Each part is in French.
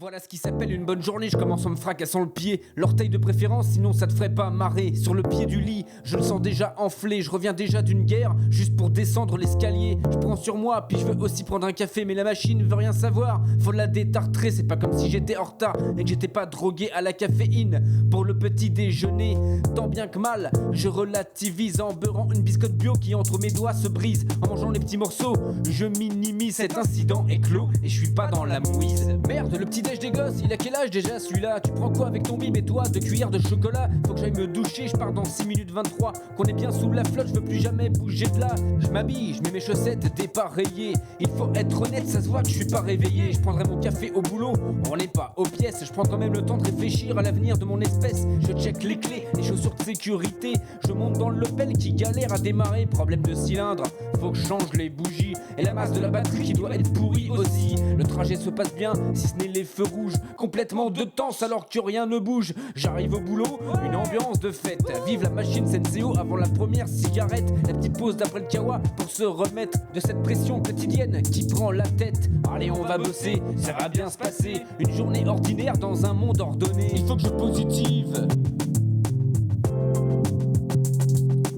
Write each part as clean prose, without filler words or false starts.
Voilà ce qui s'appelle une bonne journée, je commence en me fracassant le pied. L'orteil de préférence, sinon ça te ferait pas marrer. Sur le pied du lit, je le sens déjà enflé. Je reviens déjà d'une guerre, juste pour descendre l'escalier. Je prends sur moi, puis je veux aussi prendre un café. Mais la machine veut rien savoir, faut la détartrer. C'est pas comme si j'étais en retard et que j'étais pas drogué à la caféine. Pour le petit déjeuner, tant bien que mal, je relativise en beurrant une biscotte bio qui entre mes doigts se brise. En mangeant les petits morceaux, je minimise. Cet incident est clos et je suis pas dans la mouise. Merde, le petit déj des gosses, il a quel âge déjà celui-là? Tu prends quoi avec ton bib et toi? 2 cuillères de chocolat? Faut que j'aille me doucher, je pars dans 6 minutes 23. Qu'on est bien sous la flotte, je veux plus jamais bouger de là. Je m'habille, je mets mes chaussettes dépareillées. Il faut être honnête, ça se voit que je suis pas réveillé. Je prendrai mon café au boulot, on n'est pas aux pièces. Je prends quand même le temps de réfléchir à l'avenir de mon espèce. Je check les clés, les chaussures de sécurité. Je monte dans l'Opel qui galère à démarrer. Problème de cylindre, faut que je change les bougies. Et la masse de la batterie qui doit être pourrie aussi. Le trajet se passe bien, si ce n'est les feux rouges. Complètement de tense alors que rien ne bouge. J'arrive au boulot, une ambiance de fête. Vive la machine Senseo avant la première cigarette. La petite pause d'après le kawa pour se remettre de cette pression quotidienne qui prend la tête. Allez, on va bosser, ça va bien se passer. Une journée ordinaire dans un monde ordonné. Il faut que je positive.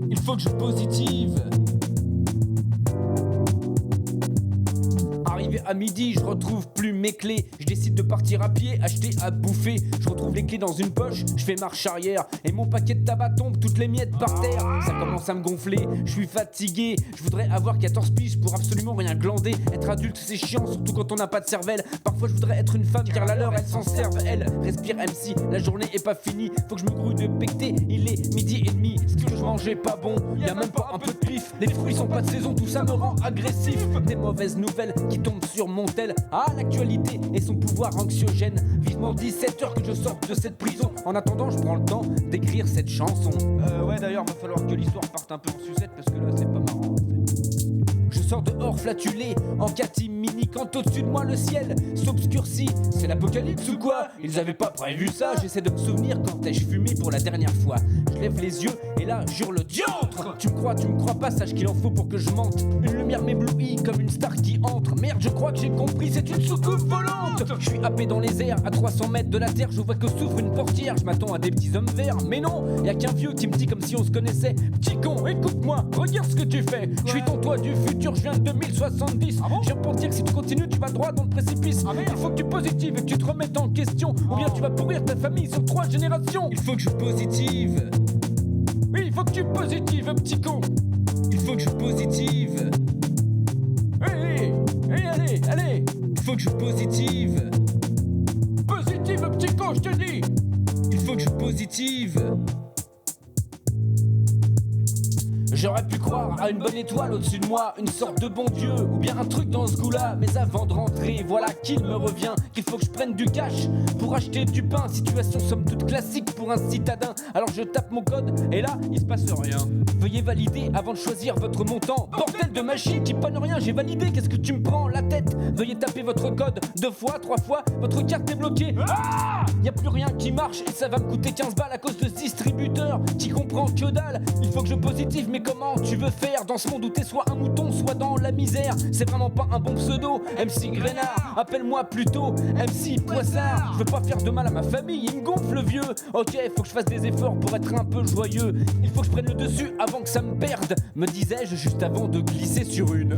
Il faut que je positive. Arrivé à midi, je retrouve plus mes clés. Je décide de partir à pied, acheter à bouffer. Je retrouve les clés dans une poche, je fais marche arrière. Et mon paquet de tabac tombe, toutes les miettes par terre. Ça commence à me gonfler, je suis fatigué. Je voudrais avoir 14 piges pour absolument rien glander. Être adulte c'est chiant, surtout quand on n'a pas de cervelle. Parfois je voudrais être une femme car la leur elle s'en serve. Elle respire MC, la journée est pas finie. Faut que je me grouille de becté, il est midi et demi. Ce que je mange est pas bon, y'a même pas un peu de pif. Les fruits sont pas de saison, tout ça me rend agressif. Des mauvaises nouvelles qui tombent sur mon tel. Ah, l'actualité et son pouvoir anxiogène. Vivement 17h que je sorte de cette prison. En attendant, je prends le temps d'écrire cette chanson. Ouais, d'ailleurs, va falloir que l'histoire parte un peu en sucette parce que là, c'est pas marrant en fait. Je sors dehors flatulé en catimini quand au-dessus de moi le ciel s'obscurcit. C'est l'apocalypse ou quoi? Ils avaient pas prévu ça. J'essaie de me souvenir quand ai-je fumé pour la dernière fois. Je lève les yeux et là j'hurle diantre. Tu me crois pas, sache qu'il en faut pour que je mente. Une lumière m'éblouit comme une star qui entre. Merde, je crois que j'ai compris, c'est une soucoupe volante. Je suis happé dans les airs à 300 mètres de la terre. Je vois que s'ouvre une portière, je m'attends à des petits hommes verts. Mais non, y'a qu'un vieux qui me dit comme si on se connaissait. Petit con, écoute-moi, regarde ce que tu fais. Je suis ton toi du futur, je viens de 2070. Ah bon? Je viens pour dire que si tu continues, tu vas droit dans le précipice. Ah il faut que tu positives et que tu te remettes en question. Ou bien tu vas pourrir ta famille sur 3 générations. Il faut que je positive. Oui, il faut que tu positives, petit con. Il faut que je positive. Allez. Il faut que je positive. Positive, petit con, je te dis. Il faut que je positive. J'aurais pu croire à une bonne étoile au-dessus de moi, une sorte de bon Dieu, ou bien un truc dans ce goût-là. Mais avant de rentrer, voilà qu'il me revient qu'il faut que je prenne du cash pour acheter du pain. Situation somme toute classique pour un citadin. Alors je tape mon code et là, il se passe rien. Veuillez valider avant de choisir votre montant. Bordel de machine qui panne rien, j'ai validé, qu'est-ce que tu me prends la tête? Veuillez taper votre code 2 fois, 3 fois, votre carte est bloquée. Ah! Y a plus rien qui marche et ça va me coûter 15 balles à cause de ce distributeur qui comprend que dalle. Il faut que je positive, mais comment tu veux faire dans ce monde où t'es soit un mouton, soit dans la misère? C'est vraiment pas un bon pseudo, MC Grenard. Appelle-moi plutôt MC Poissard. Je veux pas faire de mal à ma famille, il me gonfle le vieux. Ok, faut que je fasse des efforts pour être un peu joyeux. Il faut que je prenne le dessus avant que ça me perde, me disais-je juste avant de glisser sur une...